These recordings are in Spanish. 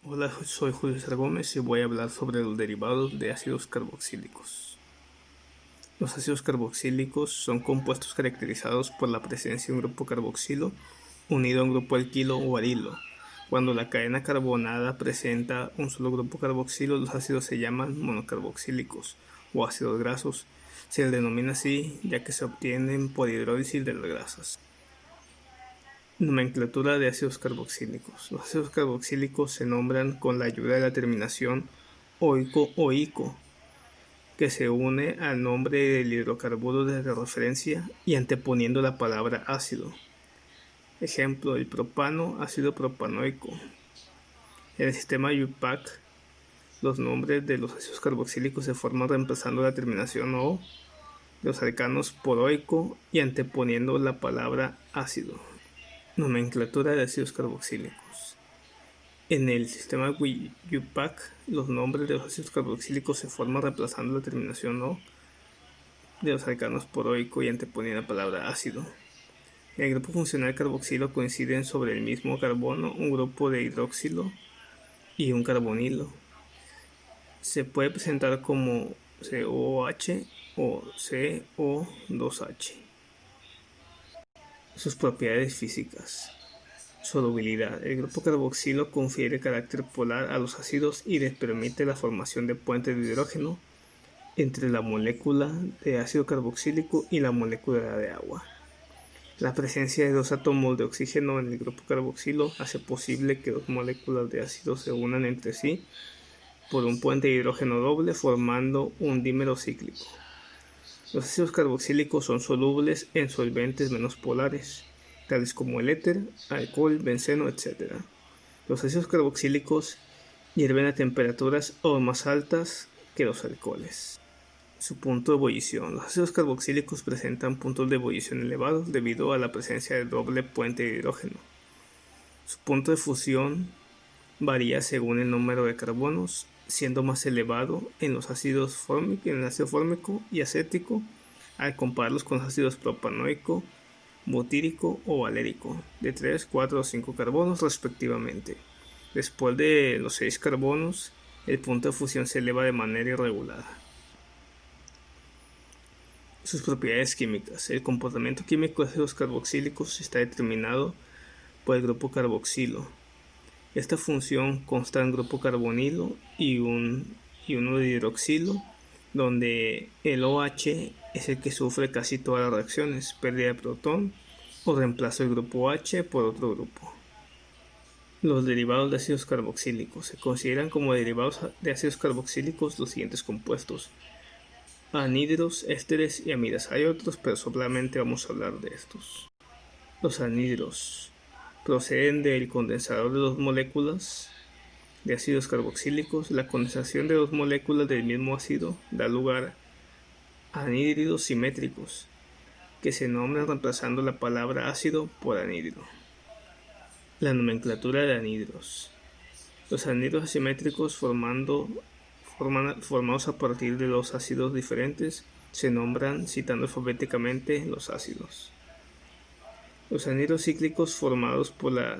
Hola, soy Julio César Gómez y voy a hablar sobre los derivados de ácidos carboxílicos. Los ácidos carboxílicos son compuestos caracterizados por la presencia de un grupo carboxilo unido a un grupo alquilo o arilo. Cuando la cadena carbonada presenta un solo grupo carboxilo, los ácidos se llaman monocarboxílicos o ácidos grasos. Se les denomina así ya que se obtienen por hidrólisis de las grasas. Nomenclatura de ácidos carboxílicos. Los ácidos carboxílicos se nombran con la ayuda de la terminación oico o ico, que se une al nombre del hidrocarburo de referencia y anteponiendo la palabra ácido. Ejemplo: el propano, ácido propanoico. En el sistema IUPAC, los nombres de los ácidos carboxílicos se forman reemplazando la terminación o de los alcanos por oico y anteponiendo la palabra ácido. Nomenclatura de ácidos carboxílicos. En el sistema IUPAC, los nombres de los ácidos carboxílicos se forman reemplazando la terminación "o" de los alcanos por oico y anteponiendo la palabra ácido. En el grupo funcional carboxilo coinciden sobre el mismo carbono un grupo de hidroxilo y un carbonilo. Se puede presentar como COOH o CO2H. Sus propiedades físicas. Solubilidad. El grupo carboxilo confiere carácter polar a los ácidos y les permite la formación de puentes de hidrógeno entre la molécula de ácido carboxílico y la molécula de agua. La presencia de dos átomos de oxígeno en el grupo carboxilo hace posible que dos moléculas de ácido se unan entre sí por un puente de hidrógeno doble formando un dímero cíclico. Los ácidos carboxílicos son solubles en solventes menos polares, tales como el éter, alcohol, benceno, etc. Los ácidos carboxílicos hierven a temperaturas aún más altas que los alcoholes. Su punto de ebullición. Los ácidos carboxílicos presentan puntos de ebullición elevados debido a la presencia de doble puente de hidrógeno. Su punto de fusión varía según el número de carbonos, siendo más elevado en los ácidos fórmicos, en el ácido fórmico y acético, al compararlos con los ácidos propanoico, butírico o valérico, de 3, 4 o 5 carbonos respectivamente. Después de los 6 carbonos, el punto de fusión se eleva de manera irregular. Sus propiedades químicas. El comportamiento químico de ácidos carboxílicos está determinado por el grupo carboxilo. Esta función consta de un grupo carbonilo y uno de hidroxilo, donde el OH es el que sufre casi todas las reacciones, pérdida de protón o reemplazo del grupo OH por otro grupo. Los derivados de ácidos carboxílicos. Se consideran como derivados de ácidos carboxílicos los siguientes compuestos: anhídridos, ésteres y amidas. Hay otros, pero solamente vamos a hablar de estos. Los anhídridos proceden del condensador de dos moléculas de ácidos carboxílicos. La condensación de dos moléculas del mismo ácido da lugar a anhídridos simétricos, que se nombran reemplazando la palabra ácido por anhídrido. La nomenclatura de anhídridos. Los anhídridos asimétricos formados a partir de dos ácidos diferentes se nombran, citando alfabéticamente, los ácidos. Los anhídridos cíclicos formados por la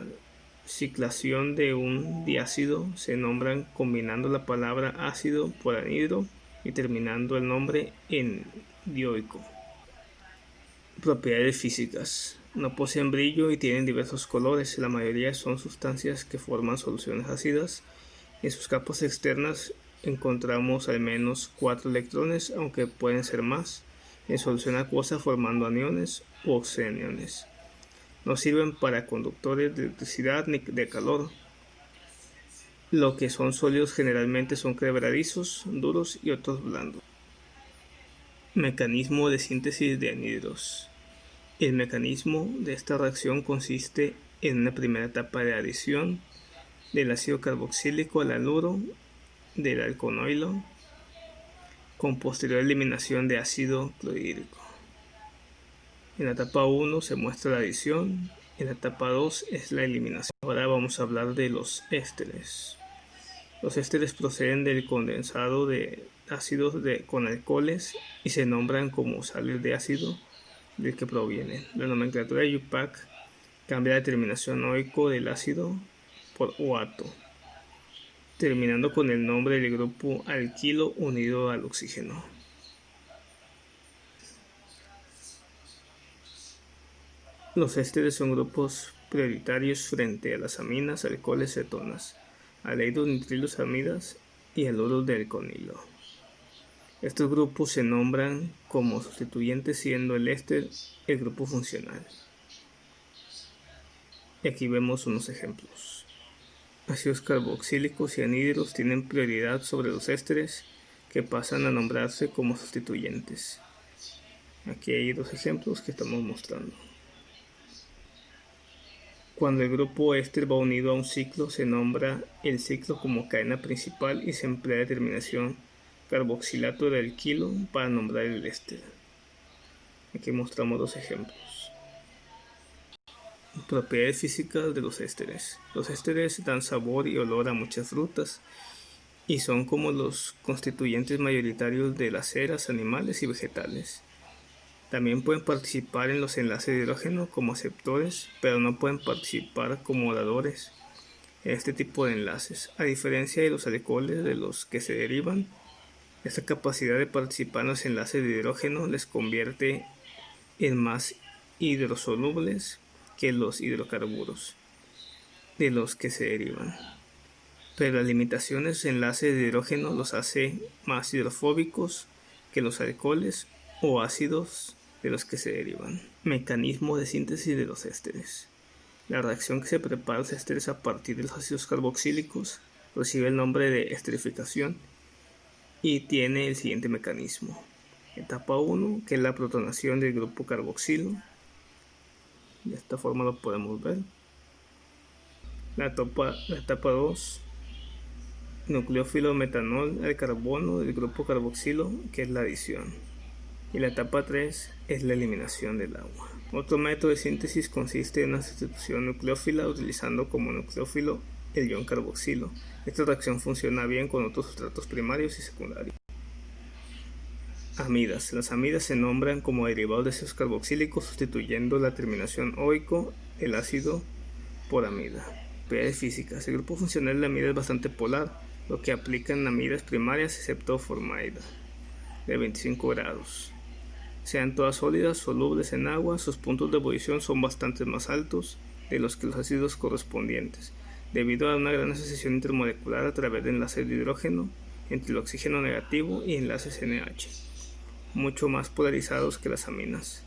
ciclación de un diácido se nombran combinando la palabra ácido por anhídrido y terminando el nombre en dioico. Propiedades físicas. No poseen brillo y tienen diversos colores. La mayoría son sustancias que forman soluciones ácidas. En sus capas externas encontramos al menos 4 electrones, aunque pueden ser más, en solución acuosa formando aniones u oxeniones. No sirven para conductores de electricidad ni de calor. Lo que son sólidos generalmente son quebradizos, duros y otros blandos. Mecanismo de síntesis de anhídridos. El mecanismo de esta reacción consiste en una primera etapa de adición del ácido carboxílico al haluro del alconoilo, con posterior eliminación de ácido clorhídrico. En la etapa 1 se muestra la adición, en la etapa 2 es la eliminación. Ahora vamos a hablar de los ésteres. Los ésteres proceden del condensado de ácidos con alcoholes y se nombran como sales de ácido del que provienen. La nomenclatura de IUPAC cambia la terminación oico del ácido por oato. terminando con el nombre del grupo alquilo unido al oxígeno. Los ésteres son grupos prioritarios frente a las aminas, alcoholes, cetonas, aldehídos, nitrilos, amidas y haluro de alconilo. Estos grupos se nombran como sustituyentes siendo el éster el grupo funcional. Y aquí vemos unos ejemplos. Ácidos carboxílicos y anhídridos tienen prioridad sobre los ésteres que pasan a nombrarse como sustituyentes. Aquí hay dos ejemplos que estamos mostrando. Cuando el grupo éster va unido a un ciclo, se nombra el ciclo como cadena principal y se emplea la terminación carboxilato de alquilo para nombrar el éster. Aquí mostramos dos ejemplos. Propiedades físicas de los ésteres. Los ésteres dan sabor y olor a muchas frutas y son como los constituyentes mayoritarios de las ceras animales y vegetales. También pueden participar en los enlaces de hidrógeno como aceptores, pero no pueden participar como dadores en este tipo de enlaces. A diferencia de los alcoholes de los que se derivan, esta capacidad de participar en los enlaces de hidrógeno les convierte en más hidrosolubles que los hidrocarburos de los que se derivan. Pero las limitaciones de enlaces de hidrógeno los hace más hidrofóbicos que los alcoholes o ácidos de los que se derivan. Mecanismo de síntesis de los ésteres. La reacción que se prepara los ésteres a partir de los ácidos carboxílicos recibe el nombre de esterificación y tiene el siguiente mecanismo. Etapa 1, que es la protonación del grupo carboxilo. De esta forma lo podemos ver. La etapa 2, nucleófilo metanol al carbono del grupo carboxilo, que es la adición. Y la etapa 3 es la eliminación del agua. Otro método de síntesis consiste en una sustitución nucleófila utilizando como nucleófilo el ion carboxilo. Esta reacción funciona bien con otros sustratos primarios y secundarios. Amidas. Las amidas se nombran como derivados de ácidos carboxílicos sustituyendo la terminación oico, el ácido, por amida. Propiedades físicas. El grupo funcional de la amida es bastante polar, lo que aplica en amidas primarias excepto formaldeído de 25 grados. Sean todas sólidas, solubles en agua, sus puntos de ebullición son bastante más altos de los que los ácidos correspondientes, debido a una gran asociación intermolecular a través de enlaces de hidrógeno entre el oxígeno negativo y enlaces NH, mucho más polarizados que las aminas.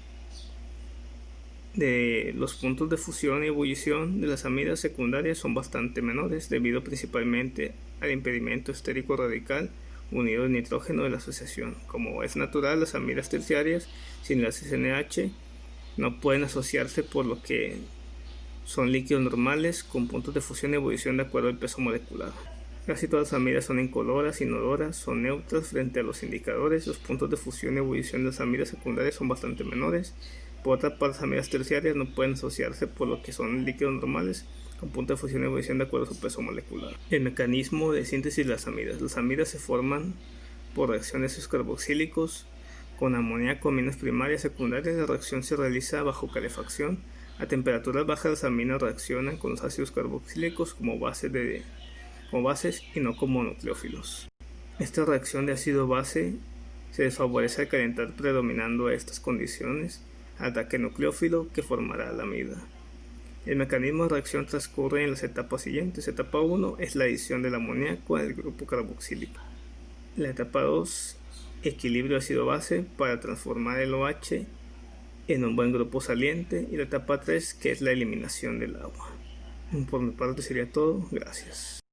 Los puntos de fusión y ebullición de las amidas secundarias son bastante menores, debido principalmente al impedimento estérico radical unido al nitrógeno de la asociación. Como es natural, las amidas terciarias sin enlaces NH no pueden asociarse, por lo que son líquidos normales con puntos de fusión y ebullición de acuerdo al peso molecular. Casi todas las amidas son incoloras, inodoras, son neutras frente a los indicadores. Los puntos de fusión y ebullición de las amidas secundarias son bastante menores. Por otra parte, las amidas terciarias no pueden asociarse, por lo que son líquidos normales con punto de fusión y ebullición de acuerdo a su peso molecular. El mecanismo de síntesis de las amidas. Las amidas se forman por reacciones de ácidos carboxílicos con amoníaco, aminas primarias, secundarias. La reacción se realiza bajo calefacción. A temperaturas bajas, las aminas reaccionan con los ácidos carboxílicos como bases y no como nucleófilos. Esta reacción de ácido-base se desfavorece al calentar, predominando estas condiciones al ataque nucleófilo que formará la amida. El mecanismo de reacción transcurre en las etapas siguientes. Etapa 1 es la adición del amoníaco al grupo carboxílico. La etapa 2, equilibrio ácido-base para transformar el OH en un buen grupo saliente. Y la etapa 3, que es la eliminación del agua. Por mi parte sería todo. Gracias.